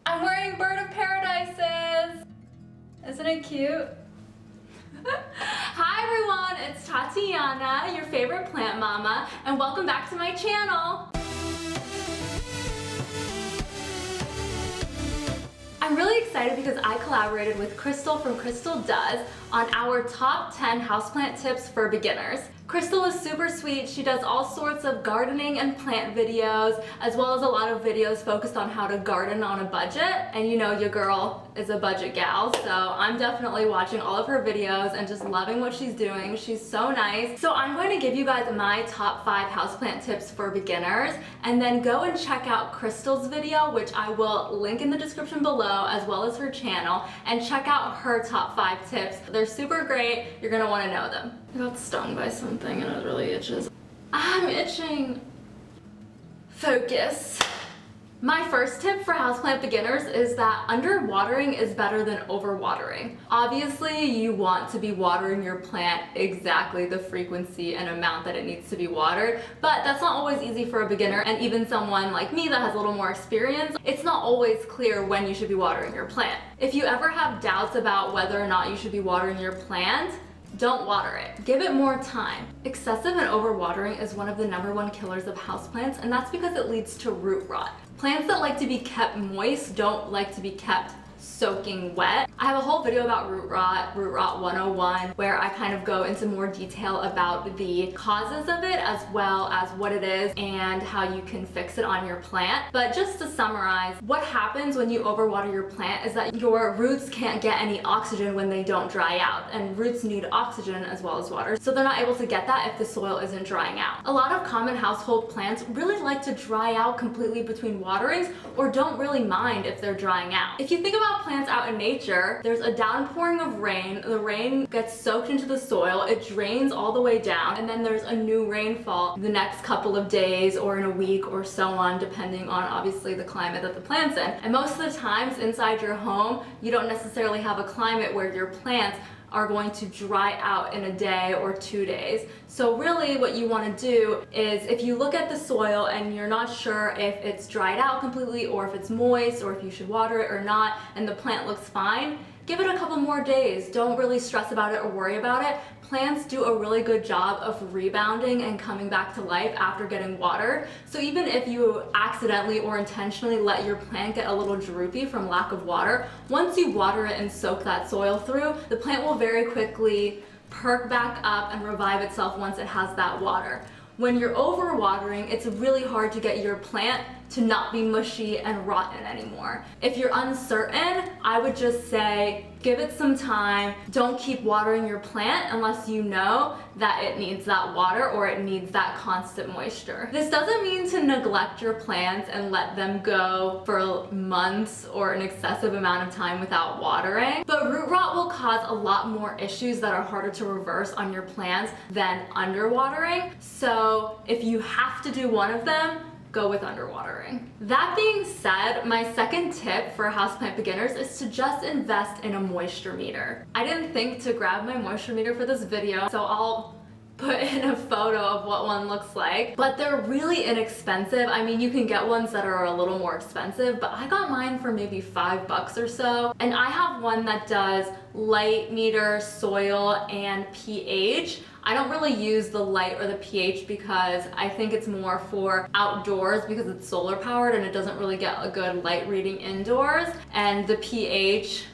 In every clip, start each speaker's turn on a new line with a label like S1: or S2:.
S1: I'm wearing Bird of Paradises. Isn't it cute? Hi everyone, it's Tatiana, your favorite plant mama, and welcome back to my channel. I'm really excited because I collaborated with Crystal from Crystal Does on our top 10 houseplant tips for beginners. Crystal is super sweet. She does all sorts of gardening and plant videos, as well as a lot of videos focused on how to garden on a budget. And you know your girl is a budget gal, so I'm definitely watching all of her videos and just loving what she's doing. She's so nice. So I'm going to give you guys my top 5 houseplant tips for beginners, and then go and check out Crystal's video, which I will link in the description below, as well as her channel, and check out her top 5 tips. They're super great. You're gonna want to know them. I got stung by something and it really itches. I'm itching. Focus. My first tip for houseplant beginners is that underwatering is better than overwatering. Obviously, you want to be watering your plant exactly the frequency and amount that it needs to be watered, but that's not always easy for a beginner, and even someone like me that has a little more experience, it's not always clear when you should be watering your plant. If you ever have doubts about whether or not you should be watering your plant, don't water it. Give it more time. Excessive and overwatering is one of the #1 killers of houseplants, and that's because it leads to root rot. Plants that like to be kept moist don't like to be kept soaking wet. I have a whole video about root rot 101, where I kind of go into more detail about the causes of it, as well as what it is and how you can fix it on your plant. But just to summarize, what happens when you overwater your plant is that your roots can't get any oxygen when they don't dry out, and roots need oxygen as well as water, so they're not able to get that if the soil isn't drying out. A lot of common household plants really like to dry out completely between waterings, or don't really mind if they're drying out. If you think about plants out in nature, there's a downpouring of rain, the rain gets soaked into the soil, it drains all the way down, and then there's a new rainfall the next couple of days or in a week or so on, depending on obviously the climate that the plant's in. And most of the times inside your home, you don't necessarily have a climate where your plants are going to dry out in a day or 2 days. So really what you want to do is, if you look at the soil and you're not sure if it's dried out completely, or if it's moist, or if you should water it or not, and the plant looks fine, give it a couple more days. Don't really stress about it or worry about it. Plants do a really good job of rebounding and coming back to life after getting watered. So even if you accidentally or intentionally let your plant get a little droopy from lack of water, once you water it and soak that soil through, the plant will very quickly perk back up and revive itself once it has that water. When you're overwatering, it's really hard to get your plant to not be mushy and rotten anymore. If you're uncertain, I would just say give it some time. Don't keep watering your plant unless you know that it needs that water or it needs that constant moisture. This doesn't mean to neglect your plants and let them go for months or an excessive amount of time without watering, but root rot will cause a lot more issues that are harder to reverse on your plants than underwatering. So if you have to do one of them, go with underwatering. That being said, my second tip for houseplant beginners is to just invest in a moisture meter. I didn't think to grab my moisture meter for this video, so I'll put in a photo of what one looks like, but they're really inexpensive. I mean, you can get ones that are a little more expensive, but I got mine for maybe $5 or so, and I have one that does light meter, soil, and pH. I don't really use the light or the pH because I think it's more for outdoors because it's solar powered and it doesn't really get a good light reading indoors. And the pH,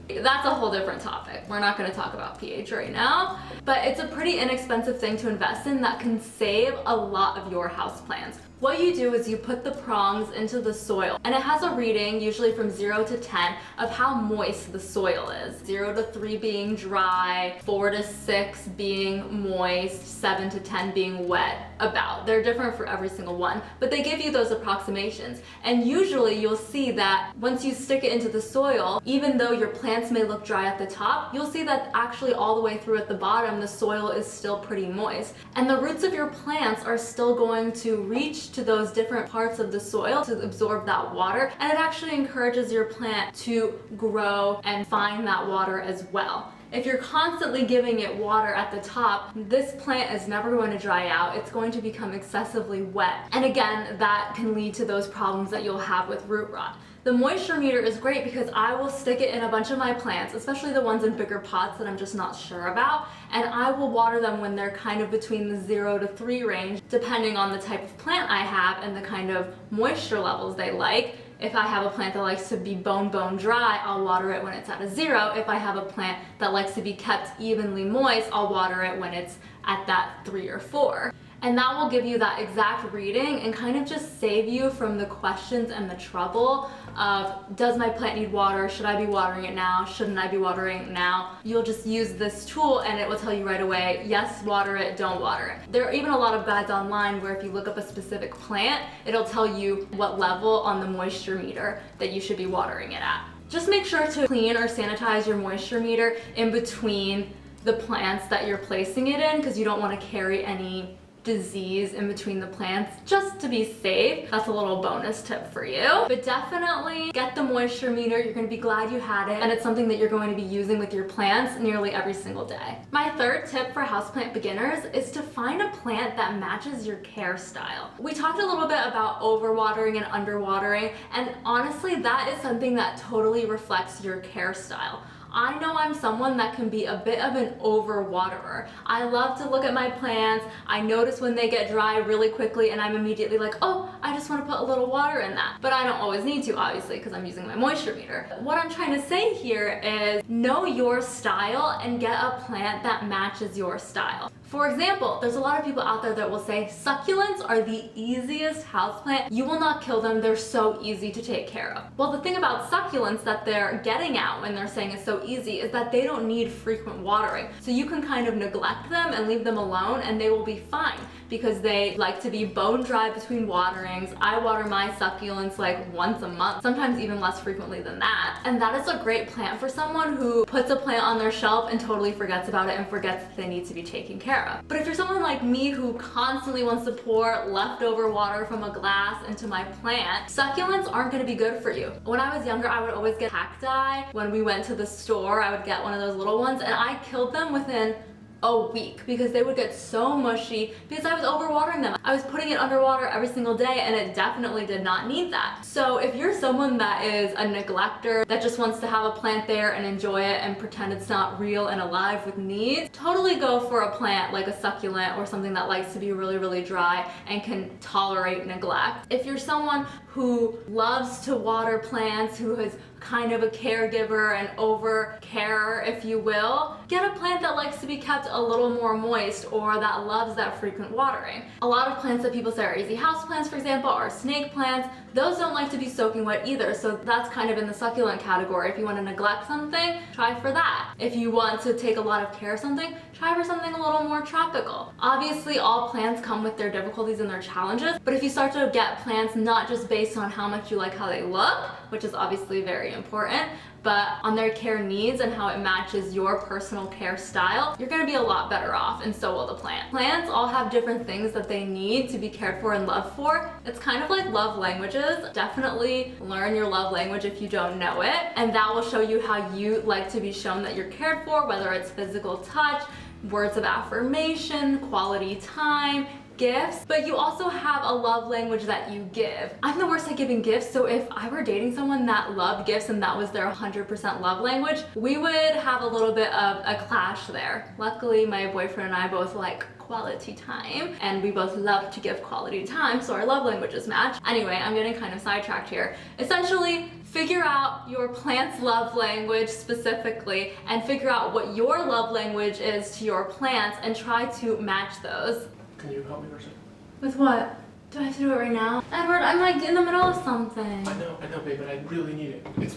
S1: that's a whole different topic. We're not going to talk about pH right now, but it's a pretty inexpensive thing to invest in that can save a lot of your houseplants. What you do is you put the prongs into the soil, and it has a reading, usually from 0 to 10, of how moist the soil is. 0 to 3 being dry, 4 to 6 being moist, 7 to 10 being wet, about. They're different for every single one, but they give you those approximations. And usually you'll see that once you stick it into the soil, even though your plants may look dry at the top, you'll see that actually all the way through at the bottom, the soil is still pretty moist. And the roots of your plants are still going to reach to those different parts of the soil to absorb that water, and it actually encourages your plant to grow and find that water as well. If you're constantly giving it water at the top, this plant is never going to dry out. It's going to become excessively wet. And again, that can lead to those problems that you'll have with root rot. The moisture meter is great because I will stick it in a bunch of my plants, especially the ones in bigger pots that I'm just not sure about, and I will water them when they're kind of between the 0 to 3 range, depending on the type of plant I have and the kind of moisture levels they like. If I have a plant that likes to be bone dry, I'll water it when it's at a 0. If I have a plant that likes to be kept evenly moist, I'll water it when it's at that 3 or 4. And that will give you that exact reading and kind of just save you from the questions and the trouble of, does my plant need water? Should I be watering it now? Shouldn't I be watering it now? You'll just use this tool and it will tell you right away, yes, water it, don't water it. There are even a lot of guides online where if you look up a specific plant, it'll tell you what level on the moisture meter that you should be watering it at. Just make sure to clean or sanitize your moisture meter in between the plants that you're placing it in, because you don't want to carry any disease in between the plants, just to be safe. That's a little bonus tip for you. But definitely get the moisture meter. You're going to be glad you had it, and it's something that you're going to be using with your plants nearly every single day. My third tip for houseplant beginners is to find a plant that matches your care style. We talked a little bit about overwatering and underwatering, and honestly, that is something that totally reflects your care style. I know I'm someone that can be a bit of an overwaterer. I love to look at my plants. I notice when they get dry really quickly and I'm immediately like, oh, I just want to put a little water in that. But I don't always need to, obviously, because I'm using my moisture meter. What I'm trying to say here is know your style and get a plant that matches your style. For example, there's a lot of people out there that will say succulents are the easiest houseplant. You will not kill them. They're so easy to take care of. Well, the thing about succulents that they're getting at when they're saying it's so easy is that they don't need frequent watering. So you can kind of neglect them and leave them alone and they will be fine because they like to be bone dry between waterings. I water my succulents like once a month, sometimes even less frequently than that. And that is a great plant for someone who puts a plant on their shelf and totally forgets about it and forgets that they need to be taken care of. But if you're someone like me who constantly wants to pour leftover water from a glass into my plant, succulents aren't going to be good for you. When I was younger, I would always get cacti. When we went to the store, I would get one of those little ones and I killed them within a week because they would get so mushy because I was overwatering them. I was putting it underwater every single day and it definitely did not need that. So if you're someone that is a neglector that just wants to have a plant there and enjoy it and pretend it's not real and alive with needs, totally go for a plant like a succulent or something that likes to be really, really dry and can tolerate neglect. If you're someone who loves to water plants, who is kind of a caregiver and over carer, if you will, get a plant that likes to be kept a little more moist or that loves that frequent watering. A lot of plants that people say are easy houseplants, for example, are snake plants. Those don't like to be soaking wet either, so that's kind of in the succulent category. If you want to neglect something, try for that. If you want to take a lot of care of something, try for something a little more tropical. Obviously, all plants come with their difficulties and their challenges, but if you start to get plants not just based on how much you like how they look, which is obviously very important, but on their care needs and how it matches your personal care style, you're gonna be a lot better off, and so will the plant. Plants all have different things that they need to be cared for and loved for. It's kind of like love languages. Definitely learn your love language if you don't know it, and that will show you how you like to be shown that you're cared for, whether it's physical touch, words of affirmation, quality time, gifts, but you also have a love language that you give. I'm the worst at giving gifts, so if I were dating someone that loved gifts and that was their 100% love language, we would have a little bit of a clash there. Luckily, my boyfriend and I both like quality time, and we both love to give quality time, so our love languages match. Anyway, I'm getting kind of sidetracked here. Essentially, figure out your plant's love language specifically and figure out what your love language is to your plants and try to match those.
S2: Can you help me for a second?
S1: With what? Do I have to do it right now? Edward, I'm like in the middle of something.
S2: I know, babe, but I really need it.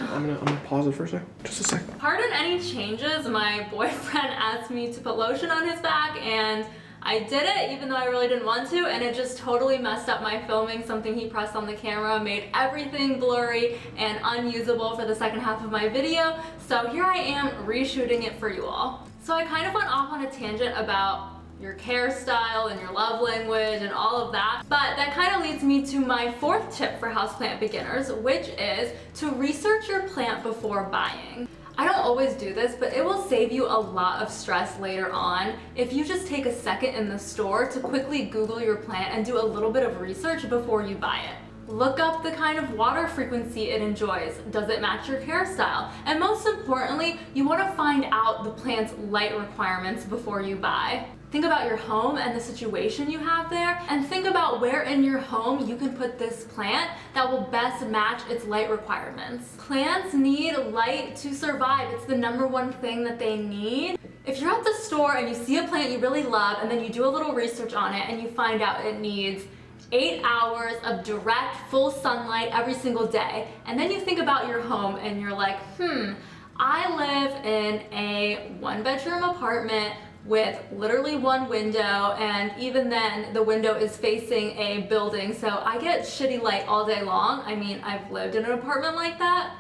S2: I'm gonna pause it for a sec. Just a second.
S1: Pardon any changes. My boyfriend asked me to put lotion on his back and I did it even though I really didn't want to, and it just totally messed up my filming. Something he pressed on the camera made everything blurry and unusable for the second half of my video. So here I am reshooting it for you all. So I kind of went off on a tangent about your care style and your love language and all of that. But that kind of leads me to my fourth tip for houseplant beginners, which is to research your plant before buying. I don't always do this, but it will save you a lot of stress later on if you just take a second in the store to quickly Google your plant and do a little bit of research before you buy it. Look up the kind of water frequency it enjoys. Does it match your hairstyle? And most importantly, you want to find out the plant's light requirements before you buy. Think about your home and the situation you have there, and think about where in your home you can put this plant that will best match its light requirements. Plants need light to survive. It's the #1 thing that they need. If you're at the store and you see a plant you really love and then you do a little research on it and you find out it needs 8 hours of direct full sunlight every single day, and then you think about your home and you're like, I live in a 1-bedroom apartment with literally 1 window, and even then the window is facing a building, so I get shitty light all day long. I mean, I've lived in an apartment like that,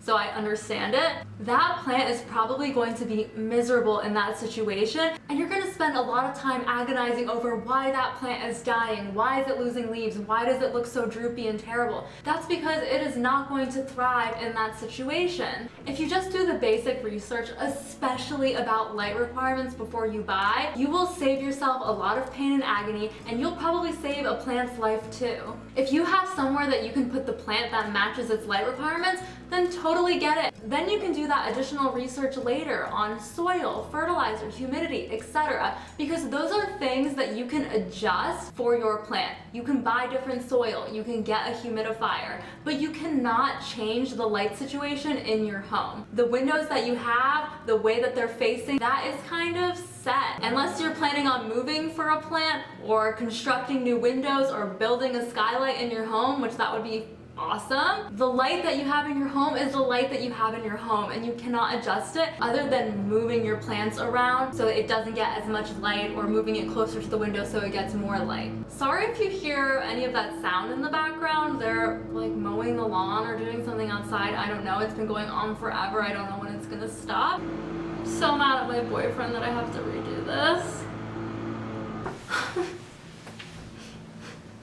S1: so I understand it. That plant is probably going to be miserable in that situation, and you're gonna spend a lot of time agonizing over why that plant is dying, why is it losing leaves, why does it look so droopy and terrible. That's because it is not going to thrive in that situation. If you just do the basic research, especially about light requirements before you buy, you will save yourself a lot of pain and agony, and you'll probably save a plant's life too. If you have somewhere that you can put the plant that matches its light requirements, then totally get it. Then you can do that additional research later on soil, fertilizer, humidity, etc. Because those are things that you can adjust for your plant. You can buy different soil, you can get a humidifier, but you cannot change the light situation in your home. The windows that you have, the way that they're facing, that is kind of set. Unless you're planning on moving for a plant or constructing new windows or building a skylight in your home, which that would be awesome. The light that you have in your home is the light that you have in your home, and you cannot adjust it other than moving your plants around so it doesn't get as much light, or moving it closer to the window so it gets more light. Sorry if you hear any of that sound in the background. They're like mowing the lawn or doing something outside. I don't know. It's been going on forever. I don't know when it's gonna stop. I'm so mad at my boyfriend that I have to redo this.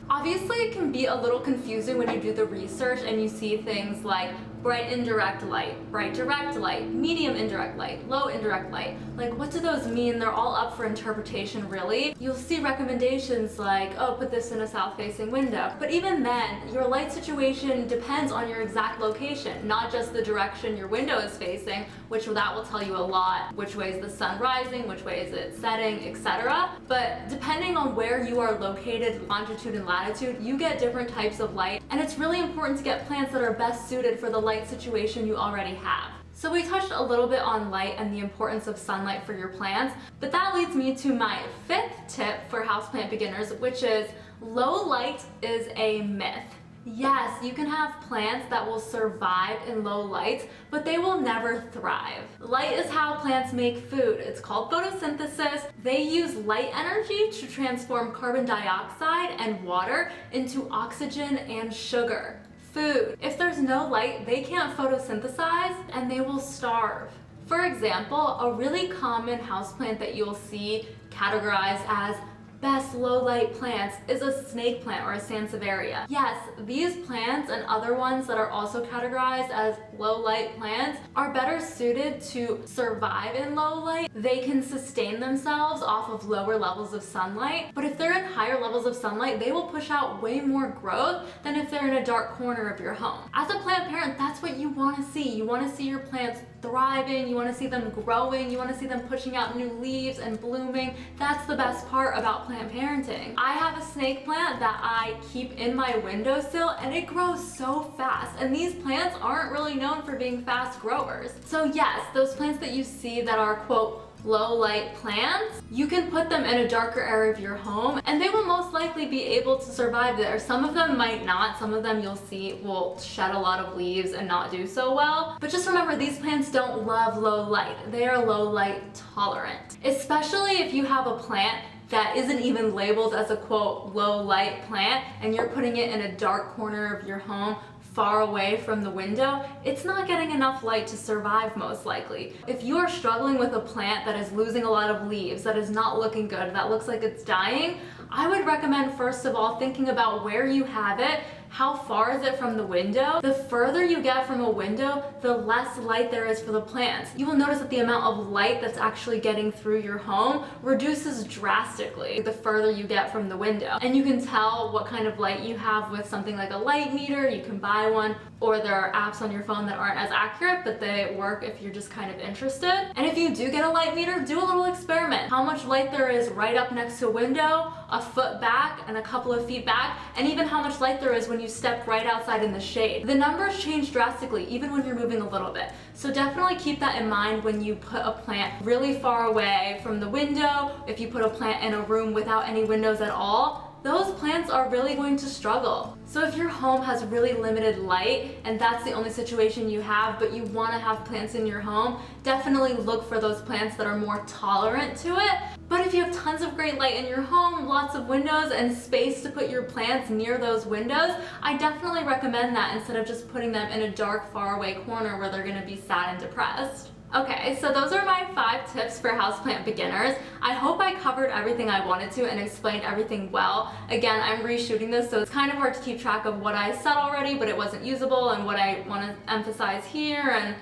S1: Obviously, it can be a little confusing when you do the research and you see things like bright indirect light, bright direct light, medium indirect light, low indirect light. Like, what do those mean? They're all up for interpretation, really. You'll see recommendations like, oh, put this in a south-facing window. But even then, your light situation depends on your exact location, not just the direction your window is facing, which that will tell you a lot. Which way is the sun rising, which way is it setting, etc. But depending on where you are located, longitude and latitude, you get different types of light. And it's really important to get plants that are best suited for the light situation you already have. So we touched a little bit on light and the importance of sunlight for your plants, but that leads me to my 5th tip for houseplant beginners, which is low light is a myth. Yes, you can have plants that will survive in low light, but they will never thrive. Light is how plants make food. It's called photosynthesis. They use light energy to transform carbon dioxide and water into oxygen and sugar. Food. If there's no light, they can't photosynthesize and they will starve. For example, a really common houseplant that you'll see categorized as best low light plants is a snake plant or a sansevieria. Yes, these plants and other ones that are also categorized as low light plants are better suited to survive in low light. They can sustain themselves off of lower levels of sunlight, but if they're in higher levels of sunlight, they will push out way more growth than if they're in a dark corner of your home. As a plant parent, that's what you want to see. You want to see your plants thriving, you want to see them growing, you want to see them pushing out new leaves and blooming. That's the best part about plant parenting. I have a snake plant that I keep in my windowsill and it grows so fast, and these plants aren't really known for being fast growers. So yes, those plants that you see that are quote low light plants, you can put them in a darker area of your home and they will most likely be able to survive there. Some of them might not. Some of them you'll see will shed a lot of leaves and not do so well. But just remember, these plants don't love low light. They are low light tolerant. Especially if you have a plant that isn't even labeled as a quote low light plant and you're putting it in a dark corner of your home far away from the window, it's not getting enough light to survive most likely. If you are struggling with a plant that is losing a lot of leaves, that is not looking good, that looks like it's dying, I would recommend first of all thinking about where you have it, how far is it from the window? The further you get from a window, the less light there is for the plants. You will notice that the amount of light that's actually getting through your home reduces drastically the further you get from the window. And you can tell what kind of light you have with something like a light meter. You can buy one, or there are apps on your phone that aren't as accurate, but they work if you're just kind of interested. And if you do get a light meter, do a little experiment. How much light there is right up next to a window, a foot back, and a couple of feet back, and even how much light there is when you step right outside in the shade. The numbers change drastically even when you're moving a little bit. So definitely keep that in mind when you put a plant really far away from the window. If you put a plant in a room without any windows at all, those plants are really going to struggle. So if your home has really limited light and that's the only situation you have, but you want to have plants in your home, definitely look for those plants that are more tolerant to it. But if you have tons of great light in your home, lots of windows, and space to put your plants near those windows, I definitely recommend that instead of just putting them in a dark, far away corner where they're going to be sad and depressed. Okay, so those are my 5 tips for houseplant beginners. I hope I covered everything I wanted to and explained everything well. Again, I'm reshooting this, so it's kind of hard to keep track of what I said already, but it wasn't usable, and what I want to emphasize here, and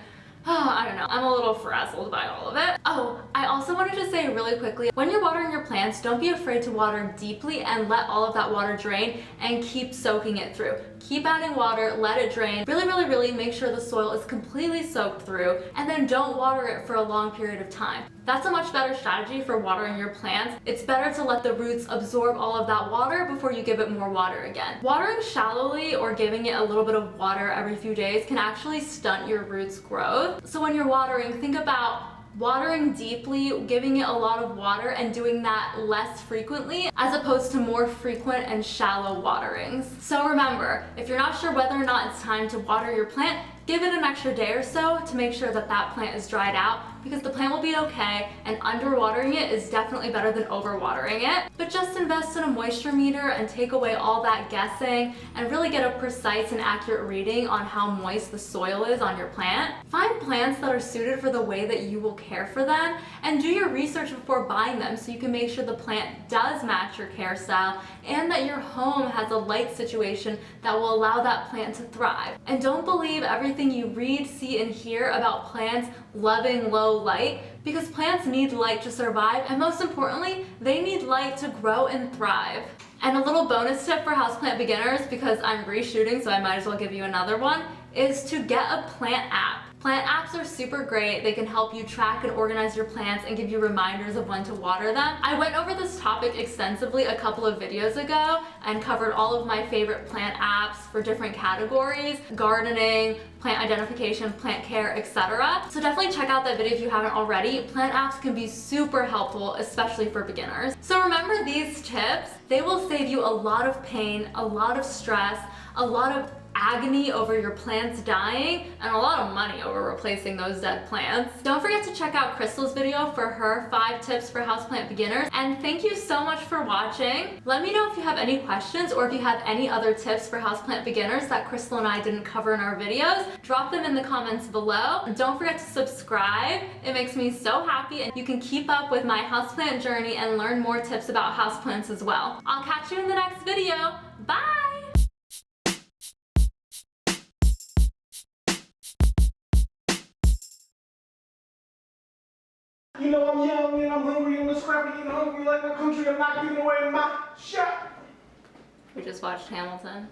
S1: I don't know. I'm a little frazzled by all of it. Oh, I also wanted to say really quickly, when you're watering your plants, don't be afraid to water deeply and let all of that water drain and keep soaking it through. Keep adding water, let it drain. Really make sure the soil is completely soaked through, and then don't water it for a long period of time. That's a much better strategy for watering your plants. It's better to let the roots absorb all of that water before you give it more water again. Watering shallowly or giving it a little bit of water every few days can actually stunt your roots' growth. So when you're watering, think about watering deeply, giving it a lot of water, and doing that less frequently as opposed to more frequent and shallow waterings. So remember, if you're not sure whether or not it's time to water your plant, give it an extra day or so to make sure that that plant is dried out, because the plant will be okay, and underwatering it is definitely better than overwatering it. But just invest in a moisture meter and take away all that guessing and really get a precise and accurate reading on how moist the soil is on your plant. Find plants that are suited for the way that you will care for them, and do your research before buying them so you can make sure the plant does match your care style and that your home has a light situation that will allow that plant to thrive. And don't believe everything you read, see, and hear about plants loving low light, because plants need light to survive, and most importantly, they need light to grow and thrive. And a little bonus tip for houseplant beginners, because I'm reshooting so I might as well give you another one, is to get a plant app. Plant apps are super great. They can help you track and organize your plants and give you reminders of when to water them. I went over this topic extensively a couple of videos ago and covered all of my favorite plant apps for different categories: gardening, plant identification, plant care, etc. So definitely check out that video if you haven't already. Plant apps can be super helpful, especially for beginners. So remember these tips. They will save you a lot of pain, a lot of stress, a lot of agony over your plants dying, and a lot of money over replacing those dead plants. Don't forget to check out Crystal's video for her 5 tips for houseplant beginners, and thank you so much for watching. Let me know if you have any questions or if you have any other tips for houseplant beginners that Crystal and I didn't cover in our videos. Drop them in the comments below. Don't forget to subscribe. It makes me so happy, and you can keep up with my houseplant journey and learn more tips about houseplants as well. I'll catch you in the next video. Bye!
S3: You know I'm young and I'm hungry and I'm scrappy and hungry like my country. I'm not giving away my shot.
S1: We just watched Hamilton.